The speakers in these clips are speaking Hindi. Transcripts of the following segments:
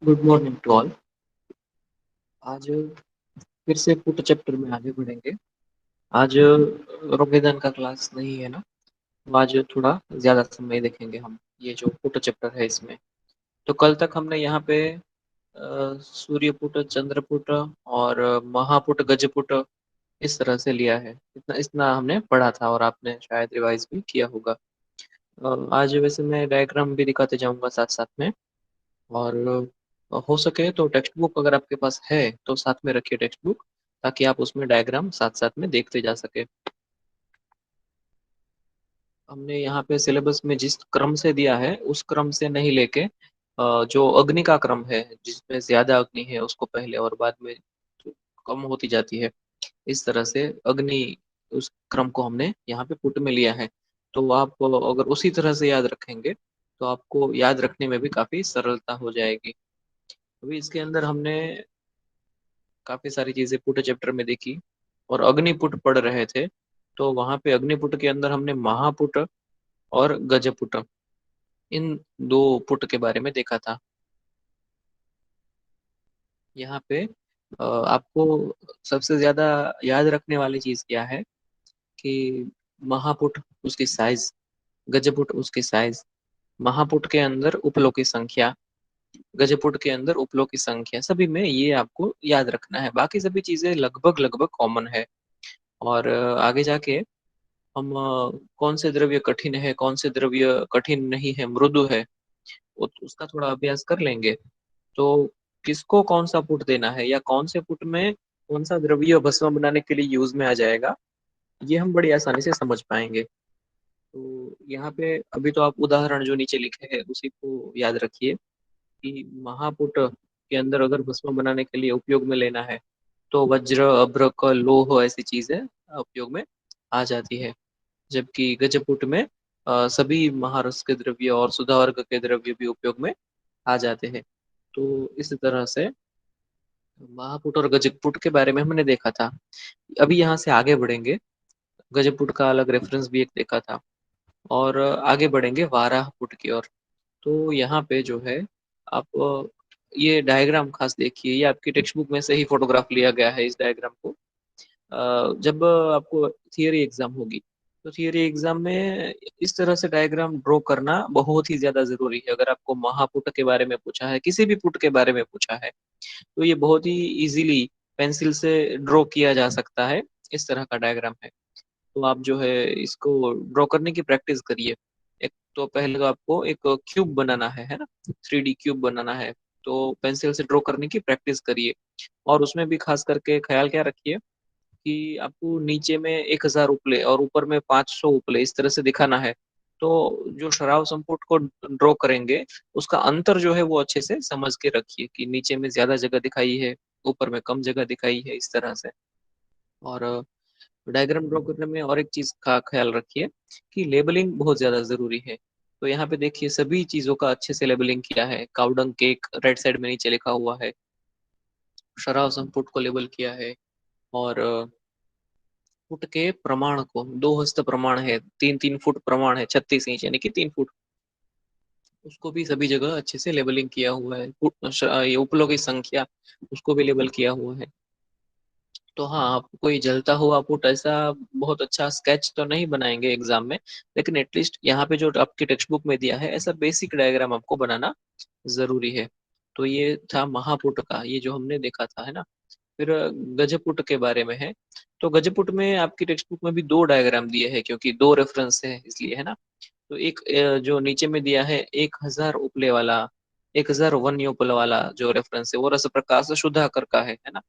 Good morning to all. आज फिर से पुट चैप्टर में आगे बढ़ेंगे। आज रोमेदान का क्लास नहीं है ना, तो आज थोड़ा ज़्यादा समय देखेंगे हम ये जो पुट चैप्टर है इसमें। तो कल तक हमने यहाँ पे सूर्यपुट, चंद्रपुट और महापुट, गजपुट इस तरह से लिया है। इतना इतना हमने पढ़ा था और आपने शायद रिवाइज भी किया होगा। आज वैसे मैं डायग्राम भी दिखाते जाऊंगा साथ साथ में। और हो सके तो टेक्स्ट बुक अगर आपके पास है तो साथ में रखिए टेक्स्ट बुक, ताकि आप उसमें डायग्राम साथ साथ में देखते जा सके। हमने यहाँ पे सिलेबस में जिस क्रम से दिया है उस क्रम से नहीं लेके जो अग्नि का क्रम है जिसमें ज्यादा अग्नि है उसको पहले और बाद में जो कम होती जाती है, इस तरह से अग्नि उस क्रम को हमने यहाँ पे पुट में लिया है। तो आप अगर उसी तरह से याद रखेंगे तो आपको याद रखने में भी काफी सरलता हो जाएगी। अभी इसके अंदर हमने काफी सारी चीजें पुट चैप्टर में देखी और अग्निपुट पढ़ रहे थे। तो वहां पे अग्निपुट के अंदर हमने महापुट और गजपुट, इन दो पुट के बारे में देखा था। यहाँ पे आपको सबसे ज्यादा याद रखने वाली चीज क्या है कि महापुट उसकी साइज, गजपुट उसकी साइज, महापुट के अंदर उपलों की संख्या, गजपुट के अंदर उपलों की संख्या, सभी में ये आपको याद रखना है। बाकी सभी चीजें लगभग लगभग कॉमन है। और आगे जाके हम कौन से द्रव्य कठिन है, कौन से द्रव्य कठिन नहीं है, मृदु है, उसका थोड़ा अभ्यास कर लेंगे। तो किसको कौन सा पुट देना है या कौन से पुट में कौन सा द्रव्य भस्म बनाने के लिए यूज में आ जाएगा, ये हम बड़ी आसानी से समझ पाएंगे। तो यहाँ पे अभी तो आप उदाहरण जो नीचे लिखे हैं उसी को याद रखिए कि महापुट के अंदर अगर भस्म बनाने के लिए उपयोग में लेना है तो वज्र, अभ्रक, लोह ऐसी चीजें उपयोग में आ जाती है। जबकि गजपुट में सभी महारस के द्रव्य और सुधावर्ग के द्रव्य भी उपयोग में आ जाते हैं। तो इस तरह से महापुट और गजपुट के बारे में हमने देखा था। अभी यहाँ से आगे बढ़ेंगे। गजपुट का अलग रेफरेंस भी एक देखा था और आगे बढ़ेंगे वाराहपुट की ओर। तो यहाँ पे जो है आप ये डायग्राम खास देखिए, ये आपकी टेक्स्ट बुक में से ही फोटोग्राफ लिया गया है इस डायग्राम को। जब आपको थियरी एग्जाम होगी तो थियरी एग्जाम में इस तरह से डायग्राम ड्रॉ करना बहुत ही ज्यादा जरूरी है। अगर आपको महापुट के बारे में पूछा है, किसी भी पुट के बारे में पूछा है, तो ये बहुत ही इजीली पेंसिल से ड्रॉ किया जा सकता है। इस तरह का डायग्राम है। तो आप जो है इसको ड्रॉ करने की प्रैक्टिस करिए। एक तो पहले तो आपको एक क्यूब बनाना है ना, 3D क्यूब बनाना है। तो पेंसिल से ड्रॉ करने की प्रैक्टिस करिए। और उसमें भी खास करके ख्याल क्या रखिए कि आपको नीचे में 1000 उपले और ऊपर में 500 उपले इस तरह से दिखाना है। तो जो शराव संपुट को ड्रॉ करेंगे उसका अंतर जो है वो अच्छे से समझ के रखिए कि नीचे में ज्यादा जगह दिखाई है, ऊपर में कम जगह दिखाई है, इस तरह से। और डायग्राम ड्रॉ करने में और एक चीज का ख्याल रखिए कि लेबलिंग बहुत ज्यादा जरूरी है। तो यहाँ पे देखिए सभी चीजों का अच्छे से लेबलिंग किया है। काउडंग केक राइट साइड में नीचे लिखा हुआ है, शराव संपुट को लेबल किया है। और फुट के प्रमाण को, 2 हस्त प्रमाण है, 3-3 फुट प्रमाण है, 36 इंच यानी कि 3 फुट, उसको भी सभी जगह अच्छे से लेबलिंग किया हुआ है। ये उपलों की संख्या उसको भी लेबल किया हुआ है। तो हाँ, आप कोई जलता हुआ पुट ऐसा बहुत अच्छा स्केच तो नहीं बनाएंगे एग्जाम में, लेकिन एटलीस्ट यहाँ पे जो आपकी टेक्स्ट बुक में दिया है ऐसा बेसिक डायग्राम आपको बनाना जरूरी है। तो ये था महापुट का, ये जो हमने देखा था, है ना। फिर गजपुट के बारे में है। तो गजपुट में आपकी टेक्स्ट बुक में भी दो डायग्राम दिए हैं क्योंकि दो रेफरेंस है इसलिए, है ना। तो एक जो नीचे में दिया है 1000 उपले वाला, 1001 उपले वाला जो रेफरेंस है वो रस प्रकाश सुधाकर का है ना।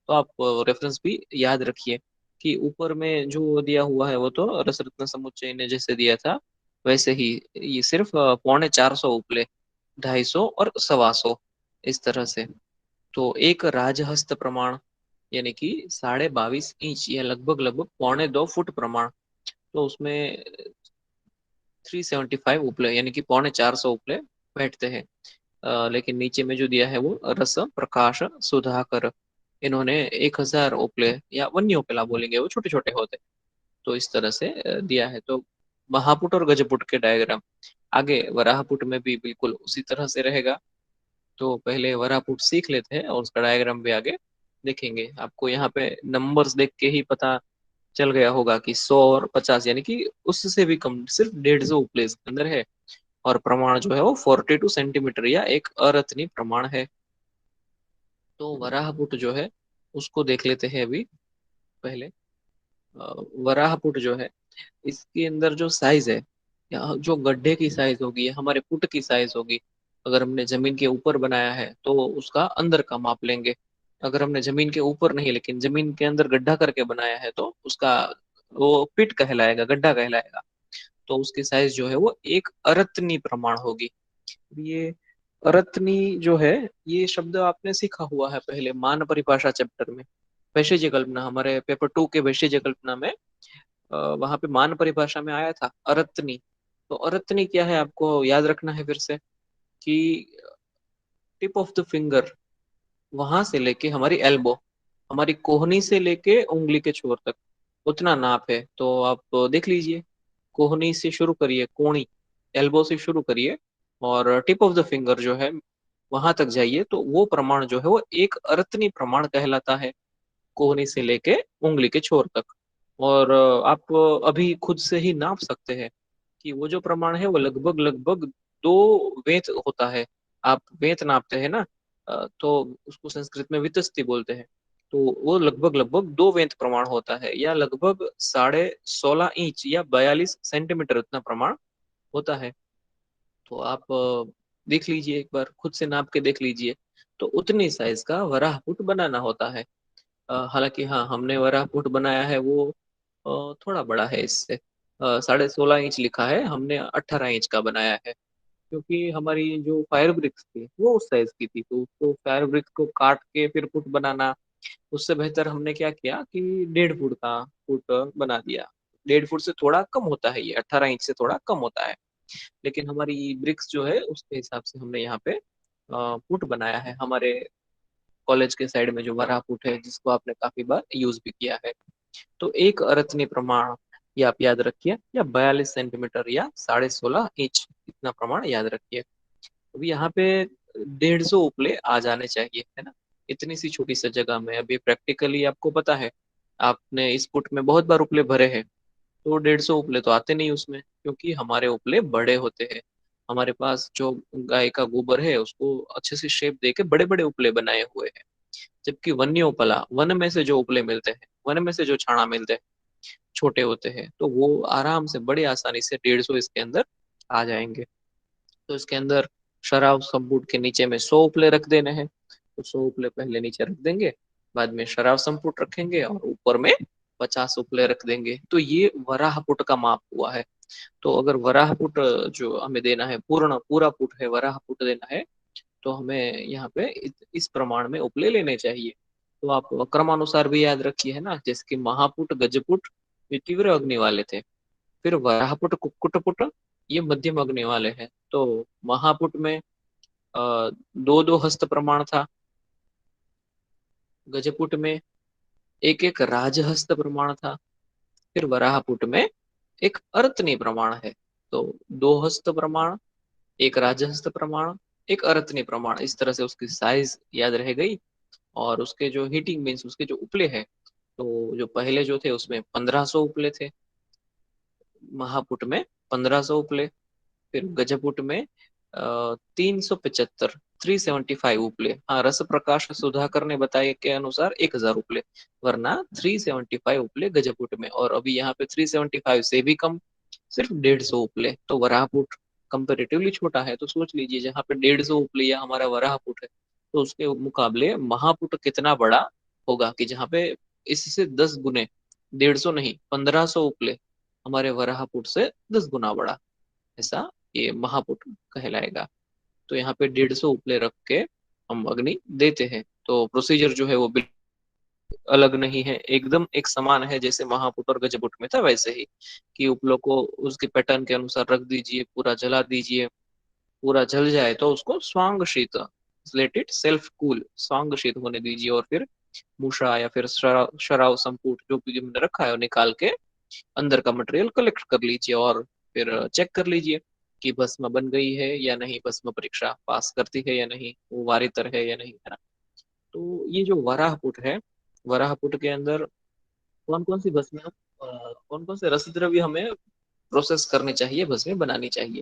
तो आप रेफरेंस भी याद रखिए कि ऊपर में जो दिया हुआ है वो तो रस रत्न समुच्चय ने जैसे दिया था वैसे ही, ये सिर्फ 450 उपले, 250 और 125, इस तरह से। तो एक राजहस्त प्रमाण यानी कि 22.5 इंच या लगभग लगभग 2.25 फुट प्रमाण, तो उसमें 375 उपले यानी कि 450 उपले बैठते हैं। लेकिन नीचे में जो दिया है वो रस प्रकाश सुधाकर, इन्होंने 1000 उपले या वन्य उपला बोलेंगे, वो छोटे छोटे होते हैं। तो इस तरह से दिया है। तो महापुट और गजपुट के डायग्राम आगे वराहपुट में भी बिल्कुल उसी तरह से रहेगा। तो पहले वरापुट सीख लेते हैं और उसका डायग्राम भी आगे देखेंगे। आपको यहाँ पे नंबर्स देख के ही पता चल गया होगा कि 100 और 50 यानी कि उससे भी कम, सिर्फ 150 उपले इसके अंदर है। और प्रमाण जो है वो 42 सेंटीमीटर या एक अरत्नी प्रमाण है। तो वराहपुट जो है उसको देख लेते हैं अभी पहले। वराहपुट जो है इसके अंदर जो साइज है, या जो गड्ढे की साइज होगी या हमारे पुट की साइज होगी, अगर हमने जमीन के ऊपर बनाया है तो उसका अंदर का माप लेंगे। अगर हमने जमीन के ऊपर नहीं लेकिन जमीन के अंदर गड्ढा करके बनाया है तो उसका वो पिट कहलाएगा, गड्ढा कहलाएगा। तो उसकी साइज जो है वो एक अरत्नी प्रमाण होगी। ये अरत्नी जो है, ये शब्द आपने सीखा हुआ है पहले मान परिभाषा चैप्टर में। वैशेज्य कल्पना, हमारे पेपर 2 के वैशेज्य कल्पना में वहां पे मान परिभाषा में आया था अरत्नी। तो अरत्नी क्या है आपको याद रखना है फिर से, कि टिप ऑफ द फिंगर, वहां से लेके हमारी एल्बो, हमारी कोहनी से लेके उंगली के छोर तक उतना नाप है। तो आप देख लीजिए, कोहनी से शुरू करिए, कोणी, एल्बो से शुरू करिए और टिप ऑफ द फिंगर जो है वहां तक जाइए, तो वो प्रमाण जो है वो एक अरत्नी प्रमाण कहलाता है, कोहनी से लेके उंगली के छोर तक। और आप अभी खुद से ही नाप सकते हैं कि वो जो प्रमाण है वो लगभग लगभग 2 वेंत होता है। आप वेंत नापते हैं ना, तो उसको संस्कृत में वितस्ती बोलते हैं। तो वो लगभग लगभग 2 वेंत प्रमाण होता है, या लगभग 16.5 इंच या 42 सेंटीमीटर इतना प्रमाण होता है। तो आप देख लीजिए, एक बार खुद से नाप के देख लीजिए। तो उतनी साइज का वराहपुट बनाना होता है। हालांकि हाँ, हमने वराहपुट बनाया है वो थोड़ा बड़ा है इससे। 16.5 इंच लिखा है, हमने 18 इंच का बनाया है। क्योंकि हमारी जो फायर ब्रिक्स थी वो उस साइज की थी, तो उसको फायर ब्रिक्स को काट के फिर पुट बनाना, उससे बेहतर हमने क्या किया कि 1.5 फुट का पुट बना दिया। 1.5 फुट से थोड़ा कम होता है, ये 18 इंच से थोड़ा कम होता है। लेकिन हमारी ब्रिक्स जो है उसके हिसाब से हमने यहाँ पे पुट बनाया है। हमारे कॉलेज के साइड में जो वराह पुट है, जिसको आपने काफी बार यूज भी किया है। तो एक अरत्नी प्रमाण ये आप याद रखिए, या 42 सेंटीमीटर या 16.5 इंच, इतना प्रमाण याद रखिए। अभी यहाँ पे 150 उपले आ जाने चाहिए, है ना, इतनी सी छोटी सी जगह में। अभी प्रैक्टिकली आपको पता है, आपने इस फुट में बहुत बार उपले भरे हैं, तो 150 उपले तो आते नहीं उसमें, क्योंकि हमारे उपले बड़े होते हैं। हमारे पास जो गाय का गोबर है उसको अच्छे से शेप दे के बड़े बड़े उपले बनाए हुए हैं। जबकि वन्योपला, वन में से जो उपले मिलते हैं, वन में से जो छाना मिलते हैं, छोटे होते हैं, तो वो आराम से बड़ी आसानी से 150 इसके अंदर आ जाएंगे। तो इसके अंदर शराब संपुट के नीचे में 100 उपले रख देने हैं, तो 100 उपले पहले नीचे रख देंगे, बाद में शराब संपुट रखेंगे और ऊपर में 50 उपले रख देंगे। तो ये वराह पुट का माप हुआ है। तो अगर वराह पुट जो हमें देना है, पूर्ण पूरा पुट है, वराह पुट देना है, तो हमें यहाँ पे इस प्रमाण में उपले लेने चाहिए। तो आप क्रमानुसार भी याद रखिए, है ना, जैसे कि महापुट, गजपुट ये तीव्र अग्नि वाले थे, फिर वराहपुट, कुक्कुटपुट ये मध्यम अग्नि वाले हैं। तो महापुट में दो दो हस्त प्रमाण था, गजपुट में एक एक राजहस्त प्रमाण था, फिर वराहपुट में एक अरत्नी प्रमाण है। तो 2 हस्त प्रमाण, एक राजहस्त प्रमाण, एक अरत्नी प्रमाण, इस तरह से उसकी साइज याद रह गई। और उसके जो हीटिंग मीन्स उसके जो उपले हैं, तो जो पहले जो थे उसमें 1500 उपले थे, महापुट में 1500 उपले, फिर गजपुट में 375, 375 उपले। हाँ, रस प्रकाश सुधाकर ने बताया के अनुसार 1000 उपले, वरना 375 उपले गजपुट में। और अभी यहाँ पे 375 से भी कम, सिर्फ 150 उपले। तो वराहपुट कंपेरेटिवली छोटा है, तो सोच लीजिए जहाँ पे 150 उपले या हमारा वराहपुट है, तो उसके मुकाबले महापुट कितना बड़ा होगा, कि जहाँ पे इससे 10 गुने, 150 नहीं 1500 उपले हमारे वराहपुट से 10 गुना बड़ा, ऐसा ये महापुट कहलाएगा। तो यहाँ पे 150 उपले रख के हम अग्नि देते हैं। तो प्रोसीजर जो है वो बिल्कुल अलग नहीं है, एकदम एक समान है, जैसे महापुट और गजपुट में था वैसे ही, कि उपलों को उसके पैटर्न के अनुसार रख दीजिए, पूरा जला दीजिए। पूरा जल जाए तो उसको स्वांग शीत, लेट इट सेल्फ कूल, स्वांग शीत होने दीजिए। और फिर मूषा या फिर शराव संपुट जो भी हमने रखा है वो निकाल के अंदर का मटेरियल कलेक्ट कर लीजिए और फिर चेक कर लीजिए कि भस्म बन गई है या नहीं, भस्म परीक्षा पास करती है या नहीं, वो वारितर है या नहीं, है ना। तो ये जो वराह पुट है, वराह पुट के अंदर कौन कौन सी भस्म, कौन कौन से रस द्रव्य हमें प्रोसेस करने चाहिए, भस्में बनानी चाहिए।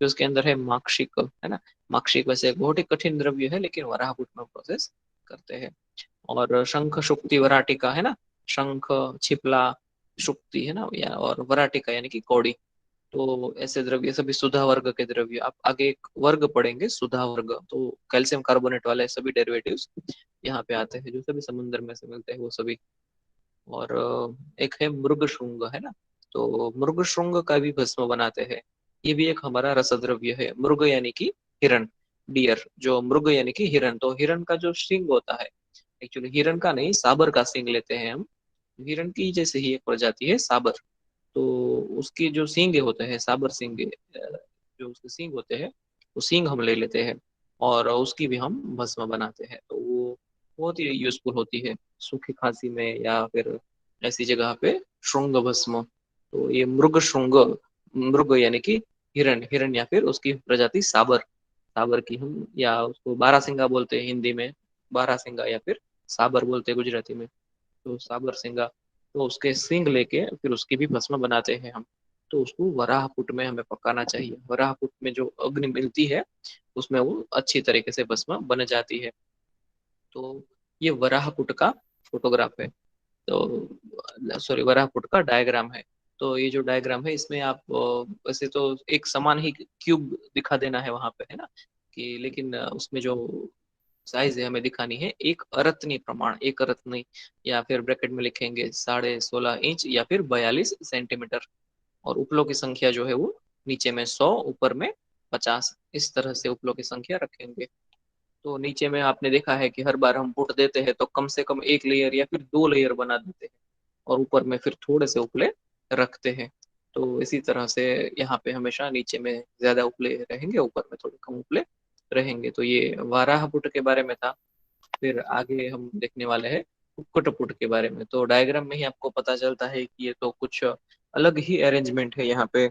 जो उसके अंदर है माक्षिक, है ना। माक्षिक वैसे एक बहुत ही कठिन द्रव्य है, लेकिन वराहपुट में प्रोसेस करते हैं। और शंख शुक्ति वराटिका, है ना। शंख, छिपला, शुक्ति, है ना, या और वराटिका यानी कि कौड़ी। तो ऐसे द्रव्य सभी सुधा वर्ग के द्रव्य, आप आगे एक वर्ग पढ़ेंगे सुधा वर्ग, तो कैल्शियम कार्बोनेट वाले सभी डेरिवेटिव्स यहाँ पे आते हैं, जो सभी समुद्र में से मिलते हैं वो सभी। और एक है मृग श्रृंग, है ना। तो मृग श्रृंग का भी भस्म बनाते हैं। ये भी एक हमारा रसद्रव्य है। मृग यानी कि हिरण, डियर। जो मृग यानी कि हिरण, तो हिरण का जो सिंग होता है, एक्चुअली हिरण का नहीं, साबर का सिंग लेते हैं हम। हिरण की जैसे ही एक प्रजाति है साबर, तो उसकी जो सींग होते हैं, साबर सींग, जो उसके सींग होते हैं, वो सींग हम ले लेते हैं और उसकी भी हम भस्म बनाते हैं। तो वो बहुत ही यूजफुल होती है सूखी खांसी में या फिर ऐसी जगह पे। श्रृंग भस्म, तो ये मृग श्रृंग, मृग यानी कि हिरण, हिरण या फिर उसकी प्रजाति साबर, साबर की हम, या उसको बारासिंगा बोलते हैं हिंदी में, बारासिंगा या फिर साबर बोलते हैं गुजराती में। तो साबर सिंगा, तो उसके सींग लेके फिर उसकी भी भस्म बनाते हैं हम। तो उसको वराहपुट में हमें पकाना चाहिए। वराहपुट में जो अग्नि मिलती है, उसमें वो अच्छी तरीके से भस्म बन जाती है। तो ये वराहपुट का फोटोग्राफ है। तो सॉरी, वराहपुट का डायग्राम है। तो ये जो डायग्राम है, इसमें आप वैसे तो एक समान ही क्यूब दिखा देना है वहां पे, है ना। कि लेकिन उसमें जो साइज है हमें दिखानी है एक अरत्नी प्रमाण, एक अरत्नी, या फिर ब्रैकेट में लिखेंगे 16.5 इंच या फिर 42 सेंटीमीटर। और उपलों की संख्या जो है वो नीचे में 100, ऊपर में 50, इस तरह से उपलों की संख्या रखेंगे। तो नीचे में आपने देखा है कि हर बार हम पुट देते हैं तो कम से कम एक लेयर या फिर दो लेयर बना देते हैं, और ऊपर में फिर थोड़े से उपले रखते हैं। तो इसी तरह से यहाँ पे हमेशा नीचे में ज्यादा उपले रहेंगे, ऊपर में थोड़े कम उपले रहेंगे। तो ये वाराह पुट के बारे में था। फिर आगे हम देखने वाले हैं कुक्कुट पुट के बारे में। तो डायग्राम में ही आपको पता चलता है कि ये तो कुछ अलग ही अरेंजमेंट है यहाँ पे।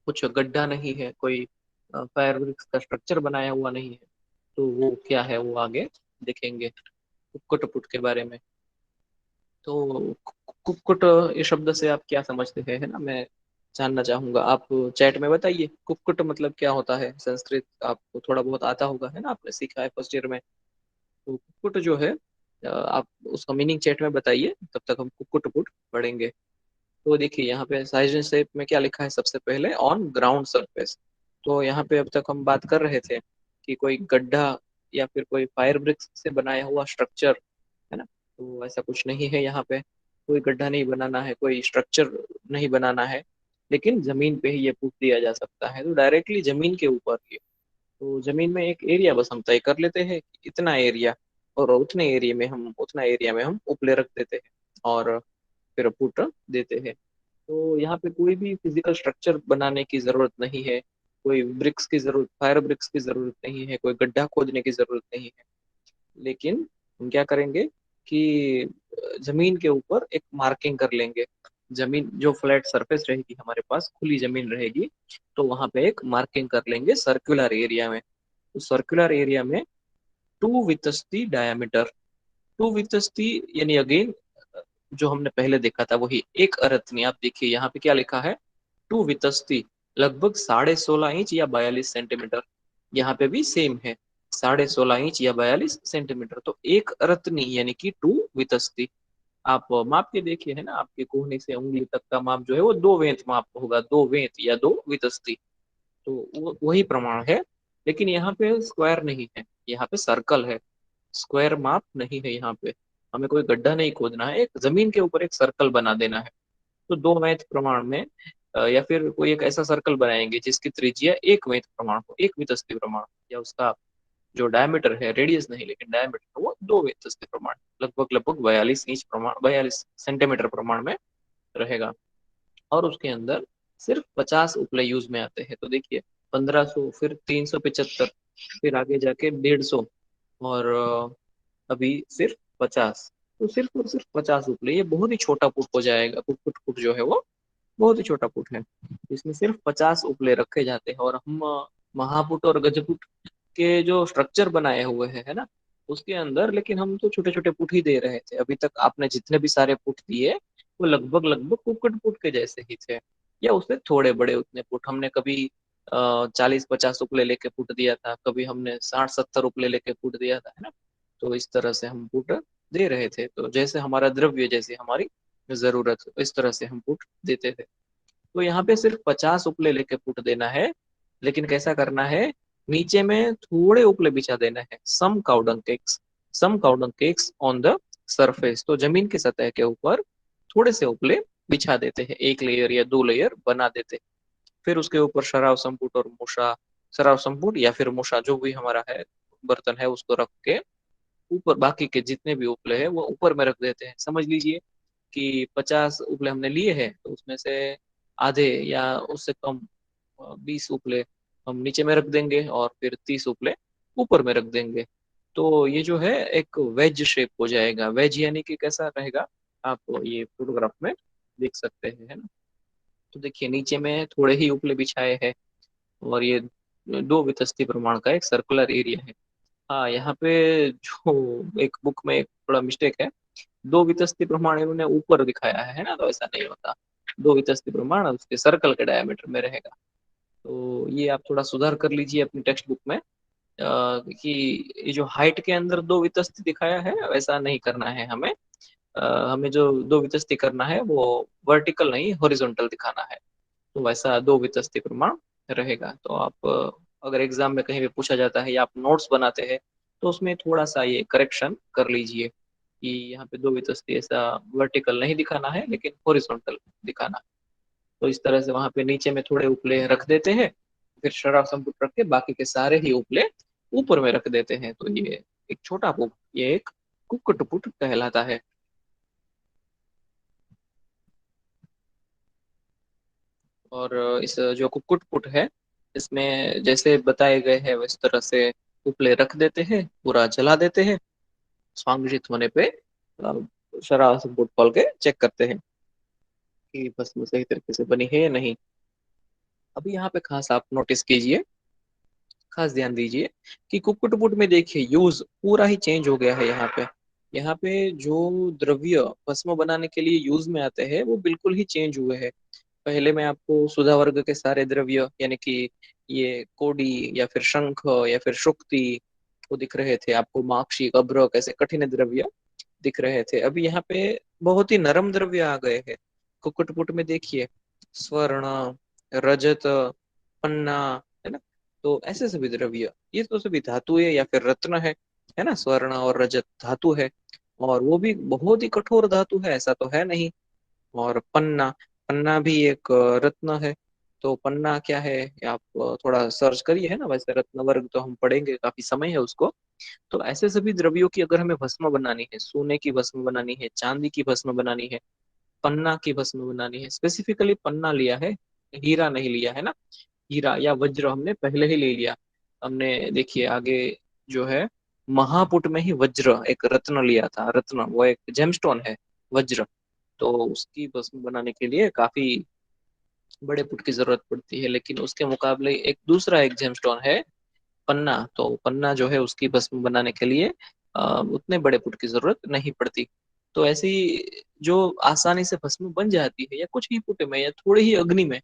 कुछ गड्ढा नहीं है, कोई फायर का स्ट्रक्चर बनाया हुआ नहीं है। तो वो क्या है वो आगे देखेंगे कुक्कुट पुट के बारे में। तो कुक्कुट, ये शब्द से आप क्या समझते हैं, है ना, मैं जानना चाहूंगा। आप चैट में बताइए कुक्कुट मतलब क्या होता है। संस्कृत आपको थोड़ा बहुत आता होगा, है ना, आपने सीखा है फर्स्ट ईयर में। तो कुक्कुट जो है, आप उसका मीनिंग चैट में बताइए, तब तक हम कुक्कुट पुट पढ़ेंगे। तो देखिए यहाँ पे साइज एंड शेप में क्या लिखा है, सबसे पहले ऑन ग्राउंड सरफेस। तो यहाँ पे अब तक हम बात कर रहे थे कि कोई गड्ढा या फिर कोई फायर ब्रिक्स से बनाया हुआ स्ट्रक्चर, है ना। तो ऐसा कुछ नहीं है यहाँ पे। कोई गड्ढा नहीं बनाना है, कोई स्ट्रक्चर नहीं बनाना है, लेकिन जमीन पे ही ये पुट दिया जा सकता है। तो डायरेक्टली जमीन के ऊपर ही, तो जमीन में एक एरिया बस हम तय कर लेते हैं कि इतना एरिया, और उतना एरिया में हम उपले रख देते हैं और फिर पुट देते हैं। तो यहाँ पे कोई भी फिजिकल स्ट्रक्चर बनाने की जरूरत नहीं है। कोई ब्रिक्स की जरूरत, फायर ब्रिक्स की जरूरत नहीं है, कोई गड्ढा खोदने की जरूरत नहीं है। लेकिन हम क्या करेंगे कि जमीन के ऊपर एक मार्किंग कर लेंगे। जमीन जो फ्लैट सरफेस रहेगी, हमारे पास खुली जमीन रहेगी, तो वहां पे एक मार्किंग कर लेंगे सर्कुलर एरिया में। तो सर्कुलर एरिया में 2 विथ डायमीटर, 2 विथ यानी अगेन जो हमने पहले देखा था वही एक अरथनी। आप देखिए यहाँ पे क्या लिखा है, 2 वितस्ती, लगभग 16.5 इंच या 42 सेंटीमीटर। यहाँ पे भी सेम है, 16.5 इंच या 42 सेंटीमीटर। तो एक रत्नी यानी कि 2 वितस्ती। आप माप के देखिए, है ना, आपके कोहनी से उंगली तक का माप जो है वो 2 वेंत माप होगा, 2 वेंत या 2 वितस्ती। तो वो वही प्रमाण है। लेकिन यहाँ पे स्क्वायर नहीं है, यहाँ पे सर्कल है। स्क्वायर माप नहीं है यहाँ पे। हमें कोई गड्ढा नहीं खोदना है, एक जमीन के ऊपर एक सर्कल बना देना है। तो 2 वेंत प्रमाण में या फिर कोई एक ऐसा सर्कल बनाएंगे जिसकी त्रिज्या 1 वेंत प्रमाण हो, 1 वितस्ती प्रमाण, या उसका जो डायमीटर है, रेडियस नहीं लेकिन डायमीटर, वो 2 वितस्ती प्रमाण, लगभग लगभग 42 इंच प्रमाण, 42 सेंटीमीटर प्रमाण में रहेगा। और उसके अंदर सिर्फ 50 उपले यूज में आते हैं। तो देखिए 1500, फिर 375, फिर आगे जाके 150, और अभी सिर्फ 50। तो सिर्फ और सिर्फ 50 उपले, ये बहुत ही छोटा पुट हो जाएगा, पुट पुट पुट जो है वो बहुत ही छोटा पुट है। इसमें सिर्फ 50 उपले रखे जाते हैं, और हम महापुट और गजपुट के जो स्ट्रक्चर बनाए हुए हैं, है ना, उसके अंदर लेकिन हम तो छोटे छोटे पुट ही दे रहे थे। अभी तक आपने जितने भी सारे पुट दिए वो लगभग लगभग कुक्कड़ पुट के जैसे ही थे, या उससे थोड़े बड़े उतने पुट। हमने कभी 40-50 उपले लेके पुट दिया था, कभी हमने 60-70 उपले लेके पुट दिया था, है ना। तो इस तरह से हम पुट दे रहे थे, तो जैसे हमारा द्रव्य, जैसे हमारी जरूरत, इस तरह से हम पुट देते थे। तो यहाँ पे सिर्फ 50 उपले लेके पुट देना है, लेकिन कैसा करना है, नीचे में थोड़े उपले बिछा देना है, some cow dung cakes on the surface. तो जमीन की सतह के ऊपर थोड़े से उपले बिछा देते हैं, एक लेयर या दो लेयर बना देते हैं। फिर उसके ऊपर शराब संपुट और मूसा, शराब संपुट या फिर मूसा, जो भी हमारा है बर्तन है, उसको रख के ऊपर बाकी के जितने भी उपले हैं वो ऊपर में रख देते हैं। समझ लीजिए कि 50 उपले हमने लिए हैं, तो उसमें से आधे या उससे कम 20 उपले हम नीचे में रख देंगे, और फिर 30 उपले ऊपर में रख देंगे। तो ये जो है एक वेज शेप हो जाएगा। वेज यानी कि कैसा रहेगा, आप ये फोटोग्राफ में देख सकते हैं, है ना। तो देखिए नीचे में थोड़े ही उपले बिछाए हैं, और ये 2 वितस्ती प्रमाण का एक सर्कुलर एरिया है। हाँ, यहाँ पे जो एक बुक में एक थोड़ा मिस्टेक है, 2 वितस्ती प्रमाण इन्होंने ऊपर दिखाया है ना, तो ऐसा नहीं होता। 2 वितस्ती प्रमाण उसके सर्कल के डायमीटर में रहेगा। तो ये आप थोड़ा सुधार कर लीजिए अपनी टेक्स्ट बुक में, कि ये जो हाइट के अंदर 2 वितस्ती दिखाया है वैसा नहीं करना है हमें। हमें जो 2 वितस्ती करना है वो वर्टिकल नहीं, हॉरिजॉन्टल दिखाना है। तो वैसा 2 वितस्ती प्रमाण रहेगा। तो आप अगर एग्जाम में कहीं भी पूछा जाता है या आप नोट्स बनाते हैं, तो उसमें थोड़ा सा ये करेक्शन कर लीजिए कि यहाँ पे 2 वितस्ती ऐसा वर्टिकल नहीं दिखाना है, लेकिन हॉरिजॉन्टल दिखाना है। तो इस तरह से वहां पे नीचे में थोड़े उपले रख देते हैं, फिर शराब संपुट रख के बाकी के सारे ही उपले ऊपर में रख देते हैं। तो ये एक छोटा पुट, ये एक कुक्कुट पुट कहलाता है। और इस जो कुक्कुट पुट है, इसमें जैसे बताए गए हैं इस तरह से उपले रख देते हैं, पूरा जला देते हैं। स्वांगशित होने पे शराब संपुट खोल के चेक करते हैं कि भस्म सही तरीके से बनी है या नहीं। अभी यहाँ पे खास आप नोटिस कीजिए, खास ध्यान दीजिए कि कुक्कुट में देखिए यूज पूरा ही चेंज हो गया है। यहाँ पे जो द्रव्य भस्म बनाने के लिए यूज में आते हैं वो बिल्कुल ही चेंज हुए हैं। पहले में आपको सुधा वर्ग के सारे द्रव्य, यानी कि ये कोडी या फिर शंख या फिर शुक्ति वो दिख रहे थे आपको, माक्षी अभ्रक ऐसे कठिन द्रव्य दिख रहे थे। अभी यहाँ पे बहुत ही नरम द्रव्य आ गए हैं। कुक्कुट में देखिए स्वर्ण, रजत, पन्ना, है ना। तो ऐसे सभी द्रव्य, ये तो सभी धातु है या फिर रत्न है ना। स्वर्ण और रजत धातु है, और वो भी बहुत ही कठोर धातु है, ऐसा तो है नहीं। और पन्ना, पन्ना भी एक रत्न है। तो पन्ना क्या है, ये आप थोड़ा सर्च करिए, है ना। वैसे रत्न वर्ग तो हम पढ़ेंगे, काफी समय है उसको। तो ऐसे सभी द्रव्यों की अगर हमें भस्म बनानी है, सोने की भस्म बनानी है, चांदी की भस्म बनानी है, पन्ना की भस्म बनानी है, स्पेसिफिकली पन्ना लिया है, हीरा नहीं लिया है ना। हीरा या वज्र हमने पहले ही ले लिया। हमने देखिए आगे जो है महापुट में ही वज्र एक रत्न लिया था। रत्न वो एक जेमस्टोन है, वज्र। तो उसकी भस्म बनाने के लिए काफी बड़े पुट की जरूरत पड़ती है, लेकिन उसके मुकाबले एक दूसरा एक जेमस्टोन है, पन्ना। तो पन्ना जो है उसकी भस्म बनाने के लिए उतने बड़े पुट की जरूरत नहीं पड़ती। तो ऐसी जो आसानी से भस्म बन जाती है, या कुछ ही पुट में या थोड़े ही अग्नि में,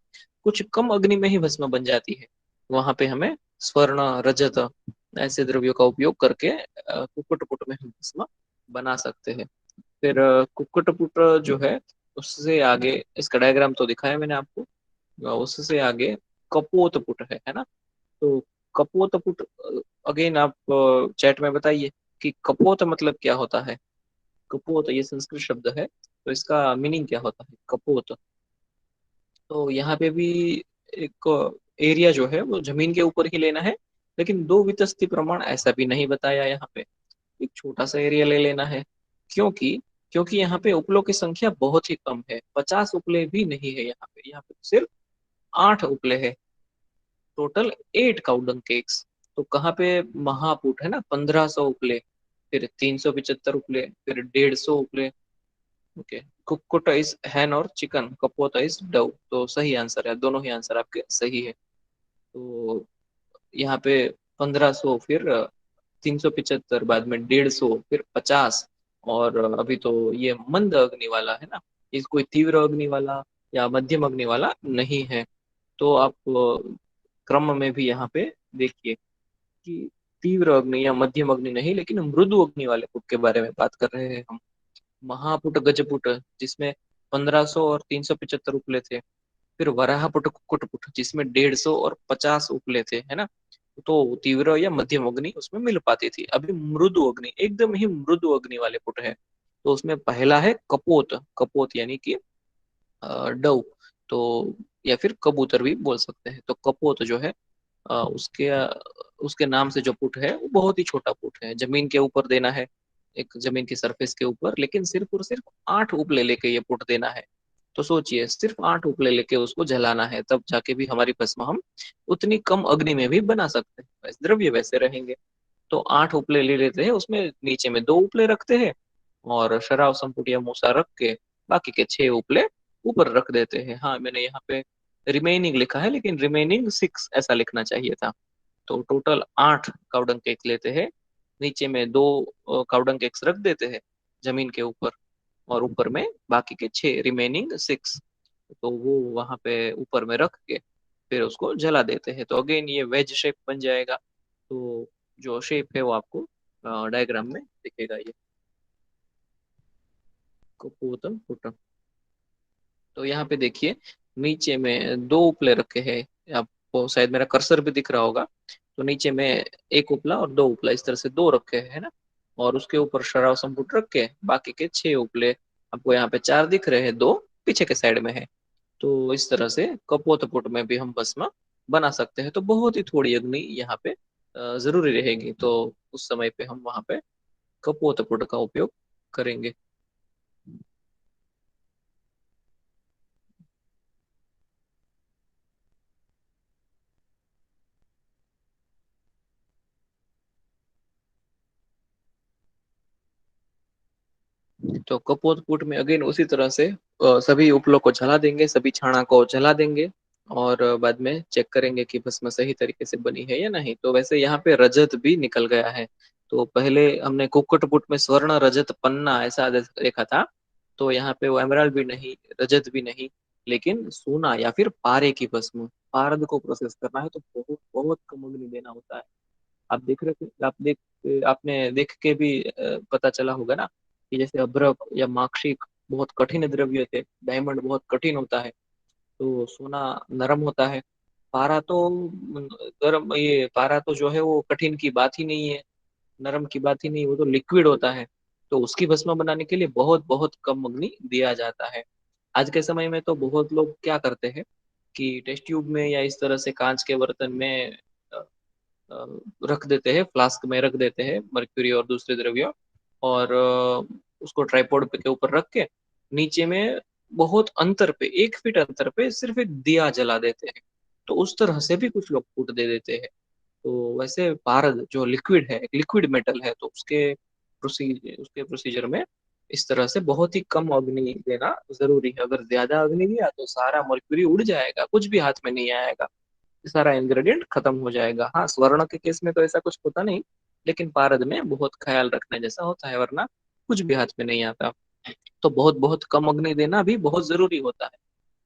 कुछ कम अग्नि में ही भस्म बन जाती है, वहां पे हमें स्वर्ण, रजत ऐसे द्रव्यों का उपयोग करके कुक्कुट पुट में हम भस्म बना सकते हैं। फिर कुक्कुट पुट जो है उससे आगे, इसका डायग्राम तो दिखाया मैंने आपको। उससे आगे कपोत पुट है ना। तो कपोत पुट, अगेन आप चैट में बताइए कि कपोत मतलब क्या होता है। कपोत ये संस्कृत शब्द है, तो इसका मीनिंग क्या होता है कपोत। तो यहाँ पे भी एक एरिया जो है वो जमीन के ऊपर ही लेना है, लेकिन 2 वितस्ती प्रमाण ऐसा भी नहीं बताया यहाँ पे। एक छोटा सा एरिया ले लेना है, क्योंकि क्योंकि यहाँ पे उपलों की संख्या बहुत ही कम है। 50 उपले भी नहीं है यहाँ पे सिर्फ 8 उपले है। Total 8 cow dung cakes. तो कहाँ पे महापुट है ना, 1500 उपले, फिर 375 उपले, फिर 150 उपले, ओके, कुक्कुट इज हैन और चिकन, कपोत इज डव। तो सही आंसर है, दोनों ही आंसर आपके सही है। तो यहाँ पे 1500, फिर 375, बाद में 150, फिर 50, और अभी तो ये मंद अग्नि वाला है ना, इस कोई तीव्र अग्नि वाला या मध्यम अग्नि वाला नहीं है। तो आप क्रम में भी यहाँ पे देखिए कि तीव्र अग्नि या मध्यम अग्नि नहीं, लेकिन मृदु अग्नि वाले पुट के बारे में बात कर रहे हैं हम। महापुट गजपुट, जिसमें 1500 और 375 उपले थे। फिर वराहपुट कुक्कुटपुट, जिसमें 150 और 50 उपले थे, है ना। तो तीव्र या मध्यम अग्नि उसमें मिल पाती थी। अभी मृदु अग्नि, एकदम ही मृदु अग्नि वाले पुट है। तो उसमें पहला है कपोत, कपोत यानी कि डव। तो या फिर कबूतर भी बोल सकते हैं। तो कपोत जो है उसके नाम से जो पुट है वो बहुत ही छोटा पुट है, जमीन के ऊपर देना है, एक जमीन की सरफेस के ऊपर, लेकिन सिर्फ और सिर्फ 8 उपले लेके ये पुट देना है। तो सोचिए, सिर्फ 8 उपले लेके उसको जलाना है, तब जाके भी हमारी भस्म हम उतनी कम अग्नि में भी बना सकते हैं, द्रव्य वैसे रहेंगे। तो 8 उपले ले लेते हैं, उसमें नीचे में 2 उपले रखते हैं, और शराब संपुट या मूसा रख के बाकी के 6 उपले ऊपर रख देते हैं। हाँ, मैंने यहाँ पे रिमेनिंग लिखा है, लेकिन रिमेनिंग 6 ऐसा लिखना चाहिए था। तो टोटल 8 काउडंग केक लेते हैं, नीचे में 2 काउडंग केक्स रख देते हैं जमीन के ऊपर, और ऊपर में बाकी के 6 रिमेनिंग 6, तो वो वहां पे ऊपर में रख के फिर उसको जला देते हैं। तो अगेन ये वेज शेप बन जाएगा। तो जो शेप है वो आपको डायग्राम में दिखेगा, ये कुपोतम पुटम। तो यहाँ पे देखिए, नीचे में 2 उपले रखे हैं, आपको शायद मेरा कर्सर भी दिख रहा होगा। तो नीचे में 1 उपला और 2 उपला, इस तरह से 2 रखे हैं ना, और उसके ऊपर शराब संपुट रख के बाकी के 6 उपले, आपको यहाँ पे 4 दिख रहे हैं, 2 पीछे के साइड में है। तो इस तरह से कपोत पुट में भी हम भस्म बना सकते हैं। तो बहुत ही थोड़ी अग्नि यहाँ पे जरूरी रहेगी, तो उस समय पे हम वहां पे कपोत पुट का उपयोग करेंगे। तो कपोतपुट में अगेन उसी तरह से सभी उपलों को जला देंगे, सभी छाना को जला देंगे, और बाद में चेक करेंगे कि भस्म सही तरीके से बनी है या नहीं। तो वैसे यहाँ पे रजत भी निकल गया है। तो पहले हमने कुक्कुटपुट में स्वर्ण रजत पन्ना ऐसा देखा था। तो यहाँ पे वो एमराल्ड भी नहीं, रजत भी नहीं, लेकिन सोना या फिर पारे की भस्म। पारद को प्रोसेस करना है तो बहुत बहुत कम अग्नि देना होता है। आप देख रहे थे, आपने देख के भी पता चला होगा ना, कि जैसे अभ्रक या माक्षिक बहुत कठिन द्रव्य थे, डायमंड बहुत कठिन होता है, तो सोना नरम होता है। पारा तो गर्म, ये पारा तो जो है वो कठिन की बात ही नहीं है, नरम की बात ही नहीं, वो तो लिक्विड होता है। तो उसकी भस्म बनाने के लिए बहुत बहुत कम अग्नि दिया जाता है। आज के समय में तो बहुत लोग क्या करते हैं कि टेस्ट ट्यूब में या इस तरह से कांच के बर्तन में अ, रख देते हैं, फ्लास्क में रख देते हैं मर्क्यूरी और दूसरे द्रव्य, और उसको ट्राइपॉड पे के ऊपर रख के नीचे में बहुत अंतर पे, 1 फीट अंतर पे सिर्फ एक दिया जला देते हैं। तो उस तरह से भी कुछ लोग फूट दे देते हैं। तो वैसे पारद जो लिक्विड है, लिक्विड मेटल है, तो उसके प्रोसीजर में इस तरह से बहुत ही कम अग्नि देना जरूरी है। अगर ज्यादा अग्नि दिया तो सारा मर्क्यूरी उड़ जाएगा, कुछ भी हाथ में नहीं आएगा, सारा इंग्रेडिएंट खत्म हो जाएगा। हाँ, स्वर्ण के केस में तो ऐसा कुछ होता नहीं, लेकिन पारद में बहुत ख्याल रखने जैसा होता है, वरना कुछ भी हाथ में नहीं आता। तो बहुत बहुत कम अग्नि देना भी बहुत जरूरी होता है।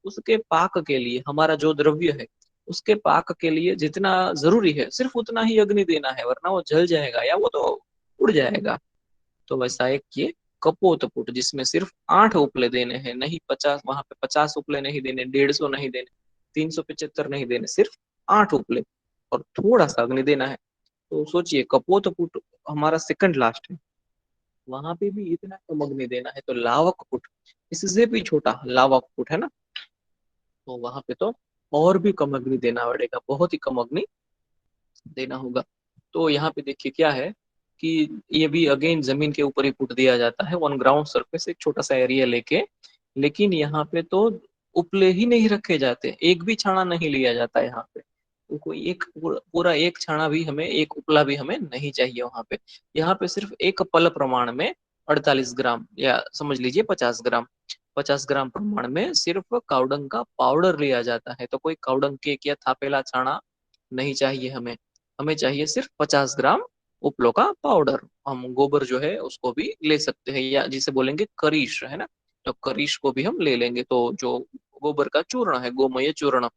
उसके पाक के लिए, हमारा जो द्रव्य है उसके पाक के लिए जितना जरूरी है सिर्फ उतना ही अग्नि देना है, वरना वो जल जाएगा या वो तो उड़ जाएगा। तो वैसा एक ये कपोतपुट, जिसमें सिर्फ 8 उपले देने हैं, नहीं 50, वहां पे 50 उपले नहीं देने, 150 नहीं देने, 375 नहीं देने, सिर्फ 8 उपले, और थोड़ा सा अग्नि देना है। तो सोचिए, कपोतपुट हमारा सेकंड लास्ट है, वहां पे भी इतना कम अग्नि देना है। तो लावक पुट, इससे भी छोटा लावक पुट है ना, तो वहां पे तो और भी कम अग्नि देना पड़ेगा, बहुत ही कम अग्नि देना होगा। तो यहाँ पे देखिए क्या है कि ये भी अगेन जमीन के ऊपर ही पुट दिया जाता है, ऑन ग्राउंड सरफेस, एक छोटा सा एरिया लेके। लेकिन यहाँ पे तो उपले ही नहीं रखे जाते, एक भी छाना नहीं लिया जाता यहाँ पे। तो कोई एक पूरा एक छाना भी हमें, एक उपला भी हमें नहीं चाहिए वहां पे। यहाँ पे सिर्फ एक पल प्रमाण में 48 ग्राम, या समझ लीजिए 50 ग्राम, 50 ग्राम प्रमाण में सिर्फ कावडंग का पाउडर लिया जाता है। तो कोई कावडंग केक या थापेला छाना नहीं चाहिए हमें। हमें चाहिए सिर्फ 50 ग्राम उपलो का पाउडर। हम गोबर जो है उसको भी ले सकते हैं, या जिसे बोलेंगे करीश, है ना। तो करीश को भी हम ले लेंगे। तो जो गोबर का चूर्ण है, गोमय चूर्ण,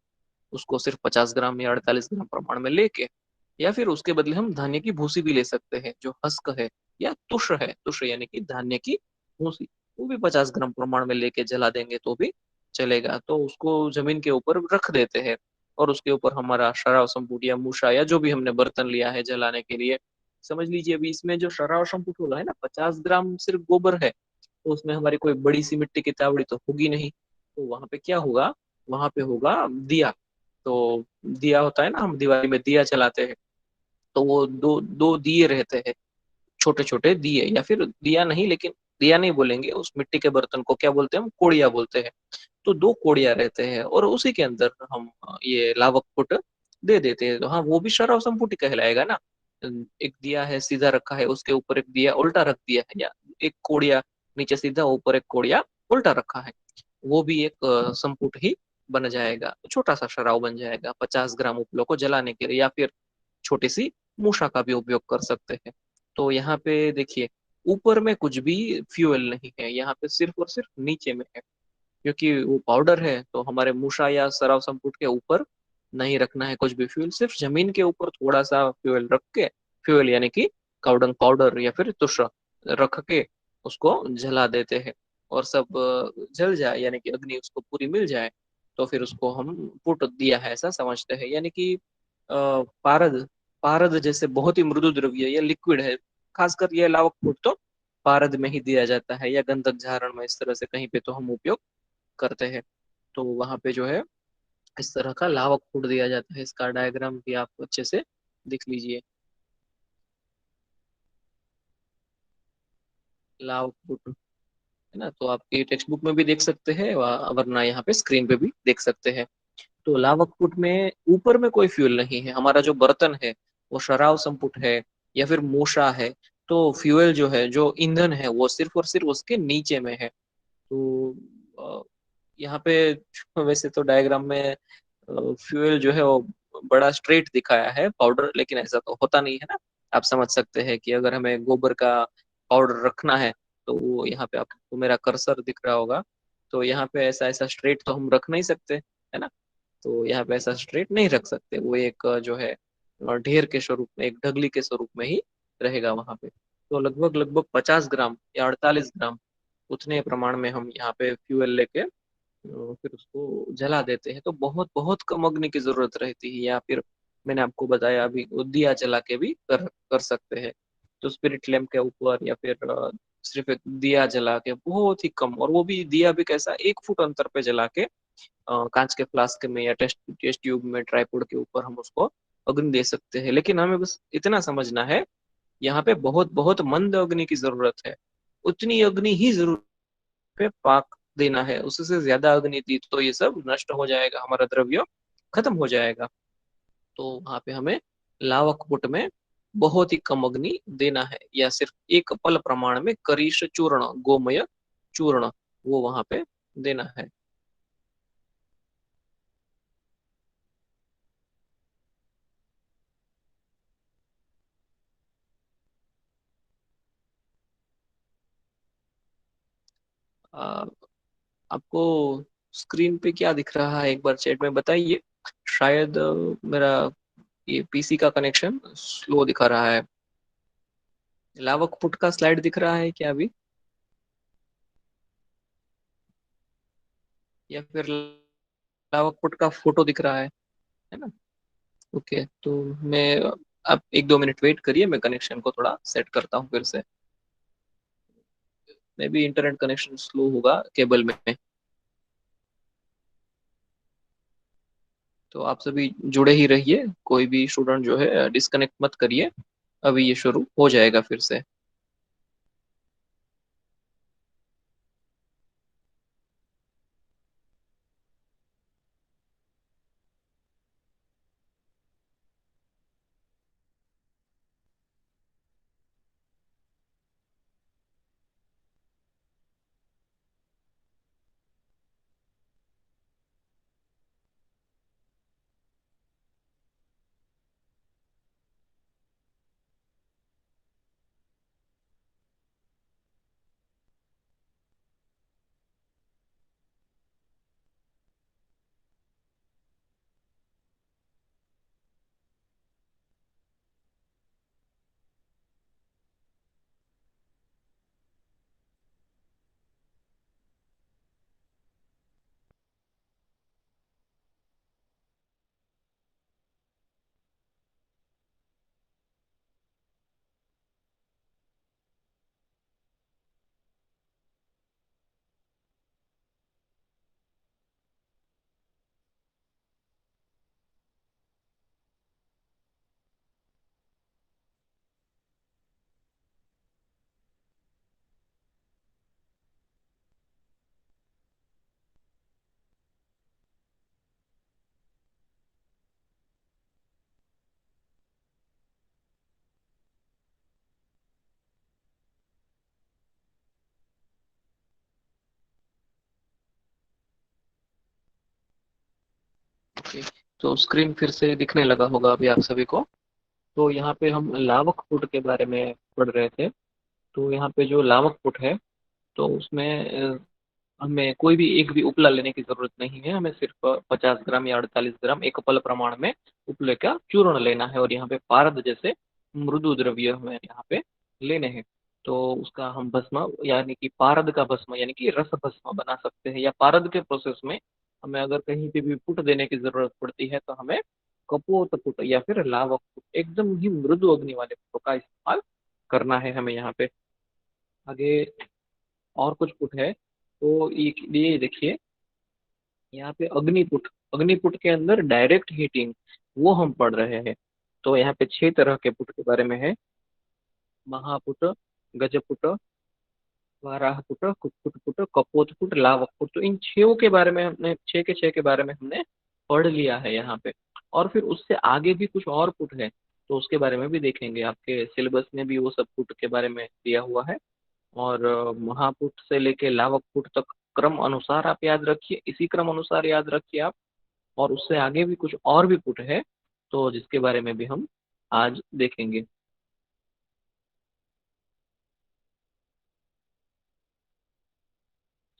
उसको सिर्फ 50 ग्राम या 48 ग्राम प्रमाण में लेके, या फिर उसके बदले हम धान्य की भूसी भी ले सकते हैं, जो हस्क है, या तुष है, तुष यानी कि धान्य की भूसी, वो भी 50 ग्राम प्रमाण में लेके जला देंगे तो भी चलेगा। तो उसको जमीन के ऊपर रख देते हैं, और उसके ऊपर हमारा शराब संपुट या मूसा या जो भी हमने बर्तन लिया है जलाने के लिए, समझ लीजिए। अभी इसमें जो शराब संपुट वाला है ना, 50 ग्राम सिर्फ गोबर है, तो उसमें हमारी कोई बड़ी सी मिट्टी की तावड़ी तो होगी नहीं। तो वहां पे क्या होगा, वहां पे होगा दिया। तो दिया होता है ना, हम दिवाली में दिया जलाते हैं, तो वो दो दो दिए रहते हैं, छोटे छोटे दिए, या फिर दिया नहीं, लेकिन दिया नहीं बोलेंगे, उस मिट्टी के बर्तन को क्या बोलते हैं, हम कोड़िया बोलते हैं। तो दो कोड़िया रहते हैं, और उसी के अंदर हम ये लावक फुट दे देते हैं। तो हाँ, वो भी शराव संपुटी कहलाएगा ना। एक दिया है सीधा रखा है, उसके ऊपर एक दिया उल्टा रख दिया है, या एक कोड़िया नीचे सीधा, ऊपर एक कोड़िया उल्टा रखा है, वो भी एक संपुट ही बन जाएगा। छोटा सा शराव बन जाएगा 50 ग्राम उपलों को जलाने के लिए, या फिर छोटी सी मूषा का भी उपयोग कर सकते हैं। तो यहाँ पे देखिए, ऊपर में कुछ भी फ्यूल नहीं है, यहाँ पे सिर्फ और सिर्फ नीचे में है, क्योंकि वो पाउडर है। तो हमारे मूषा या सराव संपुट के ऊपर नहीं रखना है कुछ भी फ्यूल, सिर्फ जमीन के ऊपर थोड़ा सा फ्यूल रख के, फ्यूल यानी कि काउडंग पाउडर या फिर तुषा रख के उसको जला देते हैं। और सब जल जाए, यानी कि अग्नि उसको पूरी मिल जाए, तो फिर उसको हम पुट दिया है ऐसा समझते हैं। यानी कि पारद, पारद जैसे बहुत ही मृदु द्रव्य या लिक्विड है, खासकर ये लावक पुट तो पारद में ही दिया जाता है, या गंधक झारण में, इस तरह से कहीं पे तो हम उपयोग करते हैं। तो वहां पे जो है इस तरह का लावक फूड दिया जाता है। इसका डायग्राम भी आप अच्छे से दिख लीजिए, लावक फूड, है ना। तो आपकी टेक्स्ट बुक में भी देख सकते हैं, वरना यहाँ पे स्क्रीन पे भी देख सकते हैं। तो लावक फुट में ऊपर में कोई फ्यूल नहीं है, हमारा जो बर्तन है वो शराव संपुट है या फिर मूषा है। तो फ्यूल जो है, जो ईंधन है, वो सिर्फ और सिर्फ उसके नीचे में है। तो यहाँ पे वैसे तो डायग्राम में फ्यूल जो है वो बड़ा स्ट्रेट दिखाया है पाउडर, लेकिन ऐसा तो होता नहीं है ना। आप समझ सकते हैं कि अगर हमें गोबर का पाउडर रखना है, तो वो यहाँ पे आपको मेरा कर्सर दिख रहा होगा, तो यहाँ पे ऐसा ऐसा स्ट्रेट तो हम रख नहीं सकते, है ना। तो यहाँ पे ऐसा स्ट्रेट नहीं रख सकते, वो एक जो है ढेर के स्वरूप में, एक ढगली के स्वरूप में ही रहेगा वहां पे। तो लगभग लगभग 50 ग्राम या 48 ग्राम, उतने प्रमाण में हम यहाँ पे फ्यूल लेके फिर उसको जला देते हैं। तो बहुत बहुत कम अग्नि की जरूरत रहती है, या फिर मैंने आपको बताया अभी, वो दिया जला के भी कर कर सकते हैं। तो स्पिरिट लैम्प के ऊपर, या फिर सिर्फ एक दिया जला के बहुत ही कम, और वो भी दिया भी कैसा, 1 फुट अंतर पे जला के कांच के फ्लास्क में या टेस्ट टेस्ट ट्यूब में, ट्राइपॉड के ऊपर हम उसको अग्नि दे सकते हैं। लेकिन हमें बस इतना समझना है, यहाँ पे बहुत बहुत मंद अग्नि की जरूरत है। उतनी अग्नि ही जरूरत पे पाक देना है, उससे ज्यादा अग्नि दी तो ये सब नष्ट हो जाएगा, हमारा द्रव्य खत्म हो जाएगा। तो वहां पे हमें लावक पुट में बहुत ही कम अग्नि देना है, या सिर्फ एक पल प्रमाण में करीश चूर्ण, गोमय चूर्ण, वो वहां पे देना है। आ, आपको स्क्रीन पे क्या दिख रहा है, एक बार चैट में बताइए। शायद मेरा ये पीसी का कनेक्शन स्लो दिखा रहा है। लावक पुट का स्लाइड दिख रहा है क्या अभी, या फिर लावक पुट का फोटो दिख रहा है ना। ओके, तो मैं, आप 1-2 मिनट वेट करिए, मैं कनेक्शन को थोड़ा सेट करता हूँ फिर से। मे भी इंटरनेट कनेक्शन स्लो होगा केबल में। तो आप सभी जुड़े ही रहिए, कोई भी स्टूडेंट जो है डिस्कनेक्ट मत करिए, अभी ये शुरू हो जाएगा फिर से। ओके, तो स्क्रीन फिर से दिखने लगा होगा अभी आप सभी को। तो यहाँ पे हम लावक पुट के बारे में पढ़ रहे थे। तो यहाँ पे जो लावक पुट है, तो उसमें हमें कोई भी एक भी उपला लेने की जरूरत नहीं है। हमें सिर्फ 50 ग्राम या 48 ग्राम एक पल प्रमाण में उपले का चूर्ण लेना है, और यहाँ पे पारद जैसे मृदु द्रव्य हमें यहाँ पे लेने हैं। तो उसका हम भस्म यानी कि पारद का भस्म यानी कि रस भस्म बना सकते हैं, या पारद के प्रोसेस में हमें अगर कहीं पे भी पुट देने की जरूरत पड़ती है तो हमें कपोत पुट या फिर लावक पुट, एकदम ही मृदु अग्नि वाले पुटों का इस्तेमाल करना है हमें यहाँ पे। आगे और कुछ पुट है, तो ये देखिए, यहाँ पे अग्निपुट, अग्निपुट के अंदर डायरेक्ट हीटिंग, वो हम पढ़ रहे हैं। तो यहाँ पे 6 तरह के पुट के बारे में है। महापुट, गजपुट, वाराहपुट, कुक्कुटपुट, कपोतपुट, लावकपुट। तो इन छह के बारे में हमने, छह के छह के बारे में हमने पढ़ लिया है यहाँ पे। और फिर उससे आगे भी कुछ और पुट है, तो उसके बारे में भी देखेंगे। आपके सिलेबस में भी वो सब पुट के बारे में दिया हुआ है। और महापुट से लेके लावक पुट तक क्रम अनुसार आप याद रखिए, इसी क्रम अनुसार याद रखिए आप। और उससे आगे भी कुछ और भी पुट है, तो जिसके बारे में भी हम आज देखेंगे।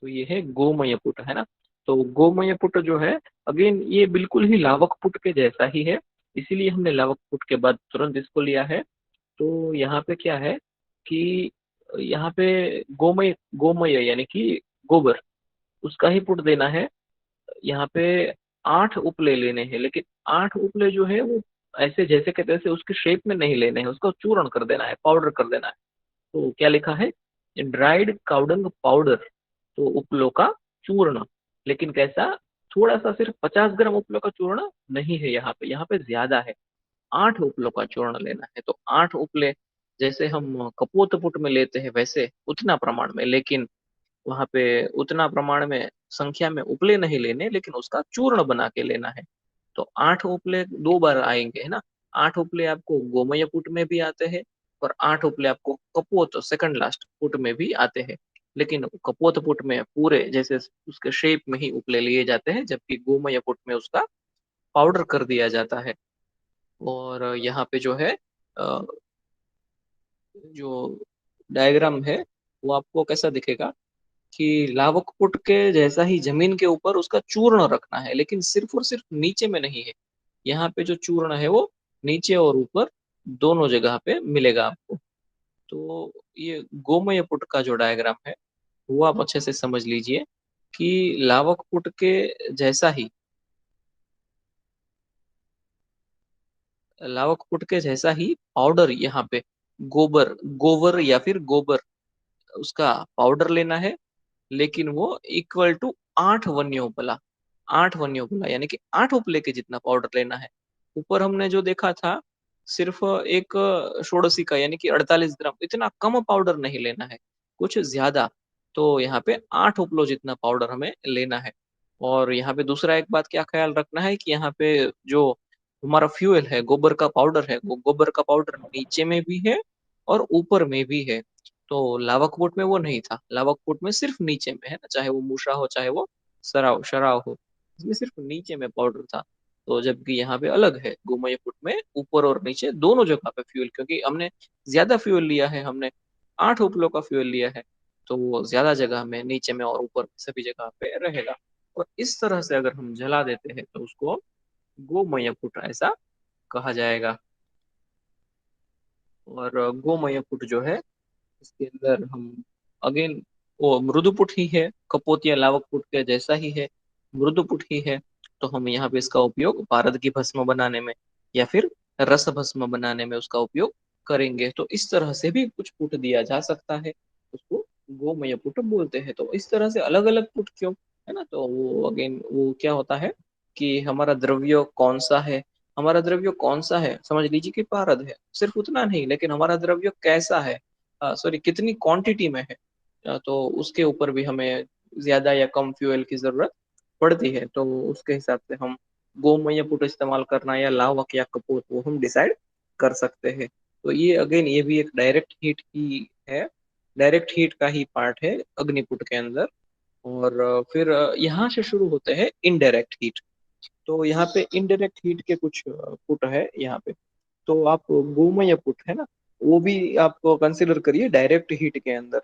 तो ये है गोमय पुट, है ना। तो गोमय पुट जो है, अगेन ये बिल्कुल ही लावक पुट के जैसा ही है, इसीलिए हमने लावक पुट के बाद तुरंत इसको लिया है। तो यहाँ पे क्या है कि यहाँ पे गोमय, गोमय यानी कि गोबर, उसका ही पुट देना है। यहाँ पे 8 उपले लेने हैं, लेकिन 8 उपले जो है वो ऐसे जैसे के तैसे उसके शेप में नहीं लेने हैं, उसको चूर्ण कर देना है, पाउडर कर देना है। तो क्या लिखा है, ड्राइड काउडंग पाउडर, तो उपलों का चूर्ण। लेकिन कैसा, थोड़ा सा, सिर्फ 50 ग्राम उपलों का चूर्ण नहीं है यहाँ पे, यहाँ पे ज्यादा है। 8 उपलों का चूर्ण लेना है। तो 8 उपले जैसे हम कपोत पुट में लेते हैं वैसे उतना प्रमाण में, लेकिन वहां पे उतना प्रमाण में संख्या में उपले नहीं लेने, लेकिन उसका चूर्ण बना के लेना है। तो 8 उपले 2 बार आएंगे, है ना। 8 उपले आपको गोमय पुट में भी आते हैं, और 8 उपले आपको कपोत सेकंड लास्ट पुट में भी आते हैं। लेकिन कपोत पुट में पूरे जैसे उसके शेप में ही उपले लिए जाते हैं, जबकि गोमय पुट में उसका पाउडर कर दिया जाता है। और यहाँ पे जो है जो डायग्राम है वो आपको कैसा दिखेगा कि लावक पुट के जैसा ही जमीन के ऊपर उसका चूर्ण रखना है, लेकिन सिर्फ और सिर्फ नीचे में नहीं है। यहाँ पे जो चूर्ण है वो नीचे और ऊपर दोनों जगह पे मिलेगा आपको। तो ये गोमय पुट का जो डायग्राम है वो आप अच्छे से समझ लीजिए कि लावक पुट के जैसा ही, लावक पुट के जैसा ही पाउडर यहाँ पे गोबर, गोबर या फिर गोबर, उसका पाउडर लेना है। लेकिन वो इक्वल टू 8 वन्योपला, 8 वन्योपला यानी कि 8 उपले के जितना पाउडर लेना है। ऊपर हमने जो देखा था सिर्फ एक षोडशी का यानी कि 48 ग्राम, इतना कम पाउडर नहीं लेना है, कुछ ज्यादा। तो यहाँ पे 8 उपलो जितना पाउडर हमें लेना है। और यहाँ पे दूसरा एक बात क्या ख्याल रखना है कि यहाँ पे जो हमारा फ्यूल है, गोबर का पाउडर है, वो गोबर का पाउडर नीचे में भी है और ऊपर में भी है। तो लावक वोट में वो नहीं था, लावक वोट में सिर्फ नीचे में है ना, चाहे वो मूषा हो चाहे वो सराव शराव हो, इसमें सिर्फ नीचे में पाउडर था। तो जबकि यहाँ पे अलग है, गोमय फुट में ऊपर और नीचे दोनों जगह पे फ्यूल, क्योंकि हमने ज्यादा फ्यूल लिया है, हमने 8 उपलों का फ्यूल लिया है। तो वो ज्यादा जगह में, नीचे में और ऊपर में सभी जगह पे रहेगा। और इस तरह से अगर हम जला देते हैं तो उसको गोमय फुट ऐसा कहा जाएगा। और गोमय फुट जो है इसके अंदर हम अगेन, वो मृदुपुट ही है, कपोत या लावक पुट के जैसा ही है, मृदुपुट ही है। तो हम यहाँ पे इसका उपयोग पारद की भस्म बनाने में या फिर रस भस्म बनाने में उसका उपयोग करेंगे। तो इस तरह से भी कुछ पुट दिया जा सकता है, उसको गोमय पुट बोलते हैं। तो इस तरह से अलग अलग पुट क्यों, है ना। तो वो अगेन वो क्या होता है कि हमारा द्रव्य कौन सा है, हमारा द्रव्य कौन सा है, समझ लीजिए कि पारद है, सिर्फ उतना नहीं, लेकिन हमारा द्रव्य कैसा है, सॉरी कितनी क्वांटिटी में है। तो उसके ऊपर भी हमें ज्यादा या कम फ्यूल की जरूरत पड़ती है। तो उसके हिसाब से हम गोमय पुट इस्तेमाल करना या लावक या कपूर, वो हम डिसाइड कर सकते हैं। तो ये अगेन ये भी एक डायरेक्ट हीट की है, डायरेक्ट हीट का ही पार्ट है अग्निपुट के अंदर। और फिर यहाँ से शुरू होते हैं इनडायरेक्ट हीट। तो यहाँ पे इनडायरेक्ट हीट के कुछ पुट है यहाँ पे। तो आप गोमय पुट है ना, वो भी आप कंसिडर करिए डायरेक्ट हीट के अंदर।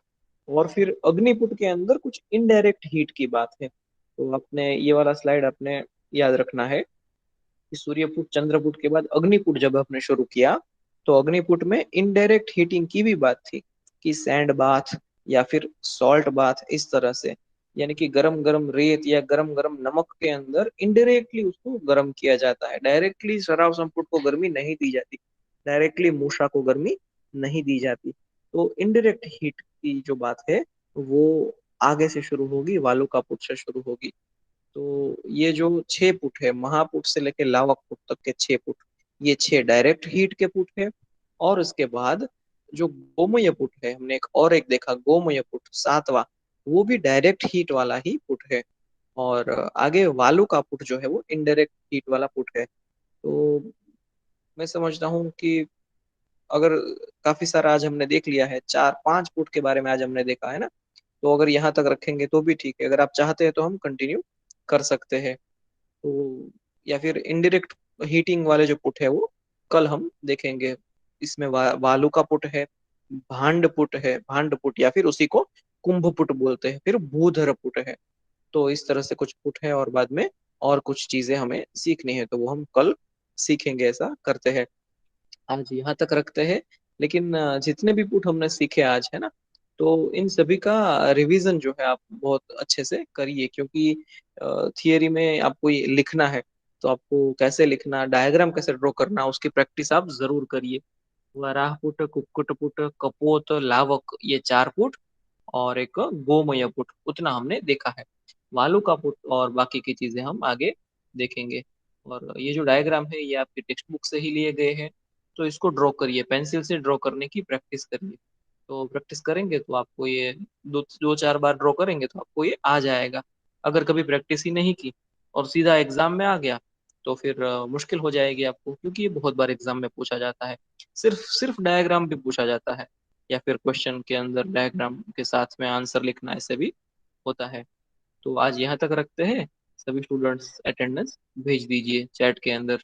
और फिर अग्निपुट के अंदर कुछ इनडायरेक्ट हीट की बात है। तो आपने ये वाला स्लाइड आपने याद रखना है कि सूर्यपुट चंद्रपुट के बाद अग्निपुट जब आपने शुरू किया, तो अग्निपुट में इनडायरेक्ट हीटिंग की भी बात थी कि सैंड बाथ या फिर सॉल्ट बाथ इस तरह से, यानी कि गरम गरम रेत या गरम गरम नमक के अंदर इनडायरेक्टली उसको गर्म किया जाता है। डायरेक्टली सराव संपुट को गर्मी नहीं दी जाती, डायरेक्टली मूषा को गर्मी नहीं दी जाती। तो इनडायरेक्ट हीट की जो बात है वो आगे से शुरू होगी, वालुका पुट से शुरू होगी। तो ये जो 6 पुट है, महापुट से लेके लावक पुट तक के 6 पुट, ये 6 डायरेक्ट हीट के पुट है। और उसके बाद जो गोमय पुट है, हमने एक देखा गोमय पुट 7वां, वो भी डायरेक्ट हीट वाला ही पुट है। और आगे वालू का पुट जो है वो इनडायरेक्ट हीट वाला पुट है। तो मैं समझता हूँ कि अगर काफी सारा आज हमने देख लिया है, 4 5 पुट के बारे में आज हमने देखा है ना, तो अगर यहाँ तक रखेंगे तो भी ठीक है। अगर आप चाहते हैं तो हम कंटिन्यू कर सकते हैं। तो या फिर इनडायरेक्ट हीटिंग वाले जो पुट है वो कल हम देखेंगे। इसमें वालू का पुट है, भांड पुट है, भांड पुट या फिर उसी को कुंभ पुट बोलते हैं, फिर भूधर पुट है। तो इस तरह से कुछ पुट है और बाद में और कुछ चीजें हमें सीखनी है, तो वो हम कल सीखेंगे। ऐसा करते हैं, आज यहाँ तक रखते हैं। लेकिन जितने भी पुट हमने सीखे आज है ना, तो इन सभी का रिवीजन जो है आप बहुत अच्छे से करिए, क्योंकि थियरी में आपको ये लिखना है। तो आपको कैसे लिखना, डायग्राम कैसे ड्रॉ करना, उसकी प्रैक्टिस आप जरूर करिए। वराह पुट, कुक्कुट पुट, कपोत, लावक, ये 4 पुट और एक गोमय पुट, उतना हमने देखा है। वालू का पुट और बाकी की चीजें हम आगे देखेंगे। और ये जो डायग्राम है ये आपकी टेक्स्ट बुक से ही लिए गए हैं। तो इसको ड्रॉ करिए, पेंसिल से ड्रॉ करने की प्रैक्टिस करिए। तो प्रैक्टिस करेंगे तो आपको ये दो दो चार बार ड्रॉ करेंगे तो आपको ये आ जाएगा। अगर कभी प्रैक्टिस ही नहीं की और सीधा एग्जाम में आ गया तो फिर मुश्किल हो जाएगी आपको, क्योंकि ये बहुत बार एग्जाम में पूछा जाता है। सिर्फ सिर्फ डायग्राम भी पूछा जाता है, या फिर क्वेश्चन के अंदर डायग्राम के साथ में आंसर लिखना, ऐसे भी होता है। तो आज यहाँ तक रखते हैं। सभी स्टूडेंट्स अटेंडेंस भेज दीजिए चैट के अंदर।